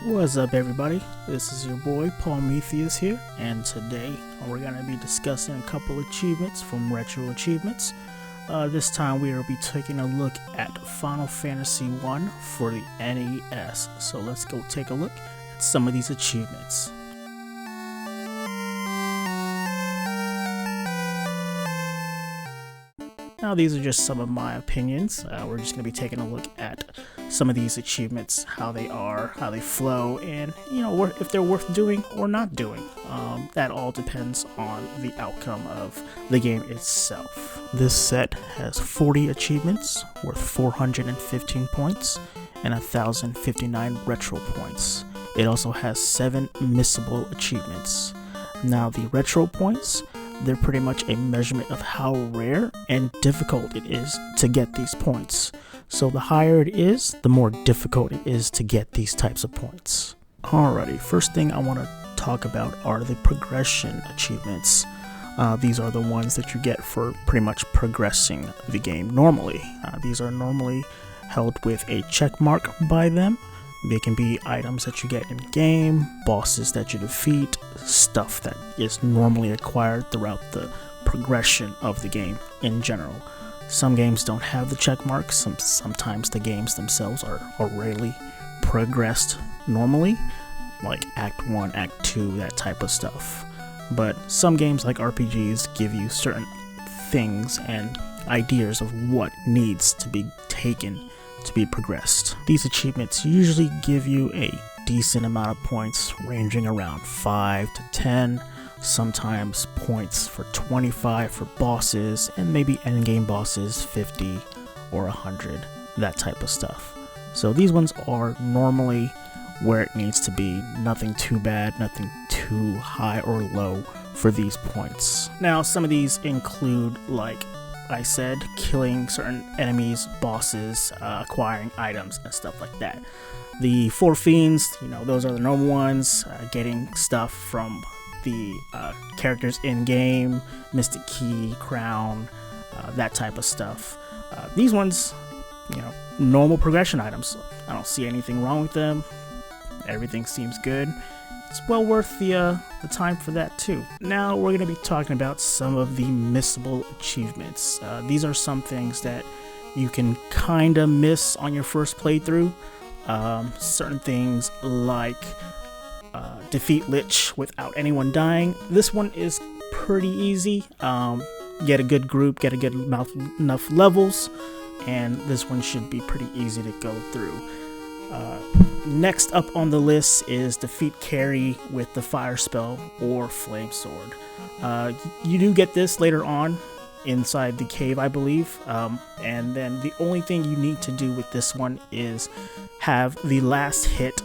What's up, everybody? This is your boy Prometheus here, and today we're going to be discussing a couple achievements from RetroAchievements. This time we will be taking a look at Final Fantasy 1 for the NES. So let's go take a look at some of these achievements. Now, these are just some of my opinions. We're just going to be taking a look at some of these achievements, how they are, how they flow, and if they're worth doing or not doing. That all depends on the outcome of the game itself. This set has 40 achievements worth 415 points and 1,059 retro points. It also has 7 missable achievements. Now, the retro points, they're pretty much a measurement of how rare and difficult it is to get these points. So the higher it is, the more difficult it is to get these types of points. Alrighty, first thing I want to talk about are the progression achievements. These are the ones that you get for pretty much progressing the game normally. These are normally held with a check mark by them. They can be items that you get in game, bosses that you defeat, stuff that is normally acquired throughout the progression of the game in general. Some games don't have the check marks. Sometimes the games themselves are rarely progressed normally, like Act 1, Act 2, that type of stuff. But some games like RPGs give you certain things and ideas of what needs to be taken to be progressed. These achievements usually give you a decent amount of points, ranging around 5 to 10, sometimes points for 25 for bosses, and maybe endgame bosses 50 or 100, that type of stuff. So these ones are normally where it needs to be, nothing too bad, nothing too high or low for these points. Now, some of these include, like I said, killing certain enemies, bosses, acquiring items and stuff like that. The 4 fiends, those are the normal ones. Getting stuff from the characters in game, Mystic Key, Crown, that type of stuff. These ones, normal progression items. I don't see anything wrong with them. Everything seems good. It's well worth the time for that too. Now we're going to be talking about some of the missable achievements. These are some things that you can kind of miss on your first playthrough. Certain things like defeat Lich without anyone dying. This one is pretty easy. Get a good group, get a good enough levels, and this one should be pretty easy to go through. Next up on the list is defeat Carrie with the fire spell or flame sword. You do get this later on inside the cave, I believe, and then the only thing you need to do with this one is have the last hit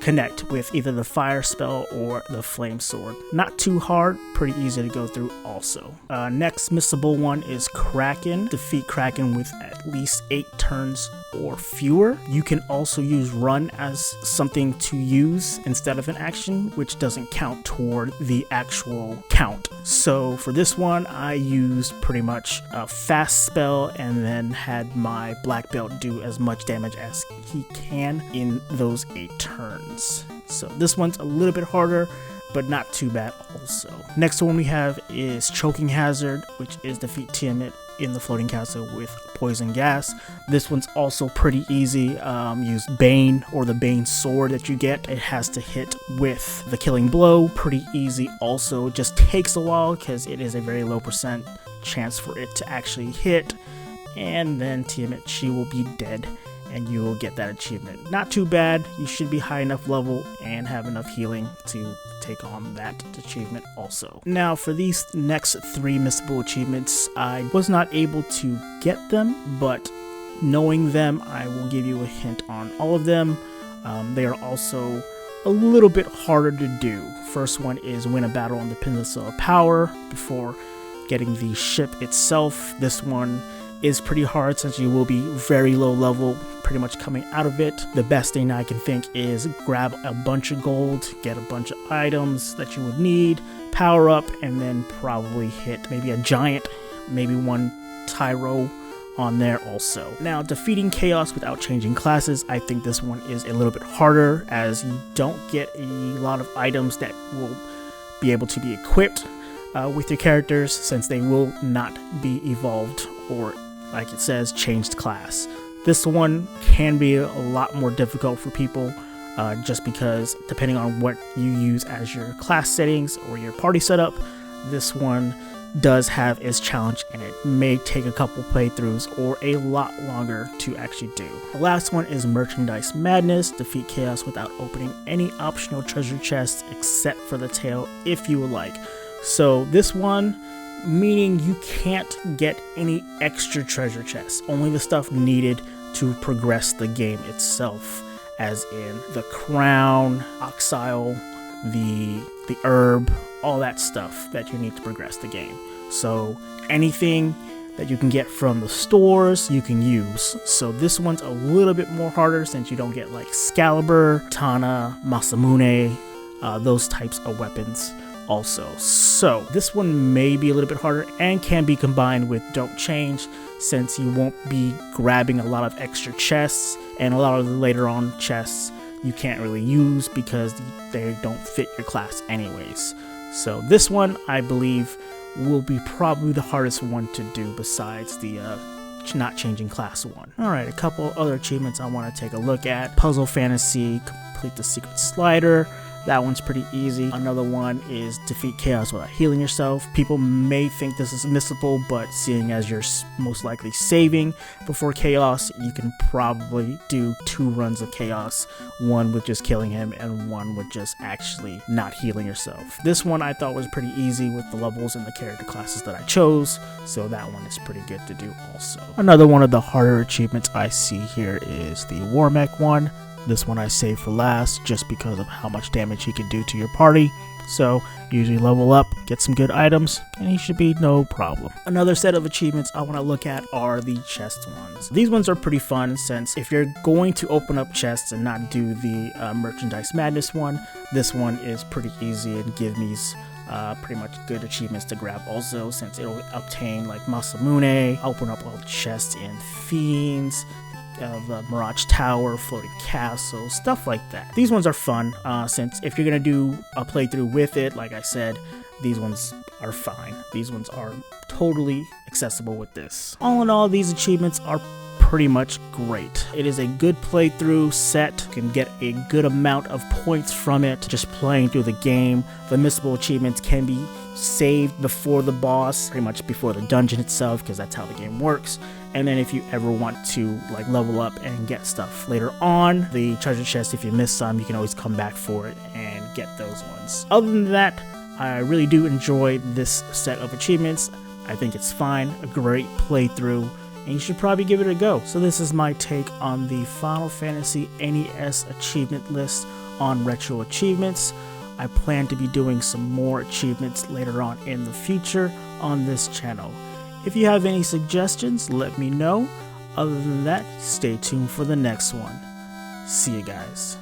connect with either the fire spell or the flame sword. Not too hard, pretty easy to go through also. Next missable one is Kraken. Defeat Kraken with at least 8 turns or fewer. You can also use run as something to use instead of an action, which doesn't count toward the actual count. So for this one, I used pretty much a fast spell and then had my black belt do as much damage as he can in those 8 turns. So this one's a little bit harder, but not too bad also. Next one we have is Choking Hazard, which is defeat Tiamat in the floating castle with poison gas. This one's also pretty easy. Use Bane or the Bane sword that you get. It has to hit with the killing blow. Pretty easy also. Just takes a while because it is a very low percent chance for it to actually hit. And then Tiamat, she will be dead and you will get that achievement. Not too bad. You should be high enough level and have enough healing to take on that achievement also. Now for these next 3 missable achievements, I was not able to get them, but knowing them, I will give you a hint on all of them. They are also a little bit harder to do. First one is win a battle on the Peninsula of Power before getting the ship itself. This one is pretty hard since you will be very low level pretty much coming out of it. The best thing I can think is grab a bunch of gold, get a bunch of items that you would need, power up, and then probably hit maybe a giant, maybe one Tyro on there also. Now, defeating chaos without changing classes, I think this one is a little bit harder, as you don't get a lot of items that will be able to be equipped with your characters, since they will not be evolved or, like it says, changed class. This one can be a lot more difficult for people, just because depending on what you use as your class settings or your party setup, this one does have its challenge, and it may take a couple playthroughs or a lot longer to actually do. The last one is Merchandise Madness. Defeat chaos without opening any optional treasure chests except for the tail if you would like. So this one, meaning you can't get any extra treasure chests, only the stuff needed to progress the game itself, as in the crown, oxyle, the herb, all that stuff that you need to progress the game. So anything that you can get from the stores, you can use. So this one's a little bit more harder, since you don't get like Excalibur, Tana, Masamune, those types of weapons also. So this one may be a little bit harder and can be combined with Don't Change, since you won't be grabbing a lot of extra chests, and a lot of the later on chests you can't really use because they don't fit your class anyways. So this one, I believe, will be probably the hardest one to do besides the not changing class one. Alright, a couple other achievements I want to take a look at. Puzzle Fantasy, complete the secret slider. That one's pretty easy. Another one is defeat chaos without healing yourself. People may think this is missable, but seeing as you're most likely saving before chaos, you can probably do 2 runs of chaos. One with just killing him and one with just actually not healing yourself. This one I thought was pretty easy with the levels and the character classes that I chose, so that one is pretty good to do also. Another one of the harder achievements I see here is the War Mech one. This one I saved for last just because of how much damage he can do to your party. So usually level up, get some good items, and he should be no problem. Another set of achievements I want to look at are the chest ones. These ones are pretty fun, since if you're going to open up chests and not do the Merchandise Madness one, this one is pretty easy and gives me pretty much good achievements to grab also, since it'll obtain like Masamune, open up all the chests in Fiends, of Mirage Tower, Floating Castle, stuff like that. These ones are fun, since if you're gonna do a playthrough with it, like I said, these ones are fine. These ones are totally accessible with this. All in all, these achievements are pretty much great. It is a good playthrough set. You can get a good amount of points from it just playing through the game. The missable achievements can be saved before the boss, pretty much before the dungeon itself, because that's how the game works. And then if you ever want to like level up and get stuff later on, the treasure chest, if you miss some, you can always come back for it and get those ones. Other than that, I really do enjoy this set of achievements. I think it's fine, a great playthrough, and you should probably give it a go. So this is my take on the Final Fantasy NES achievement list on Retro Achievements. I plan to be doing some more achievements later on in the future on this channel. If you have any suggestions, let me know. Other than that, stay tuned for the next one. See you guys.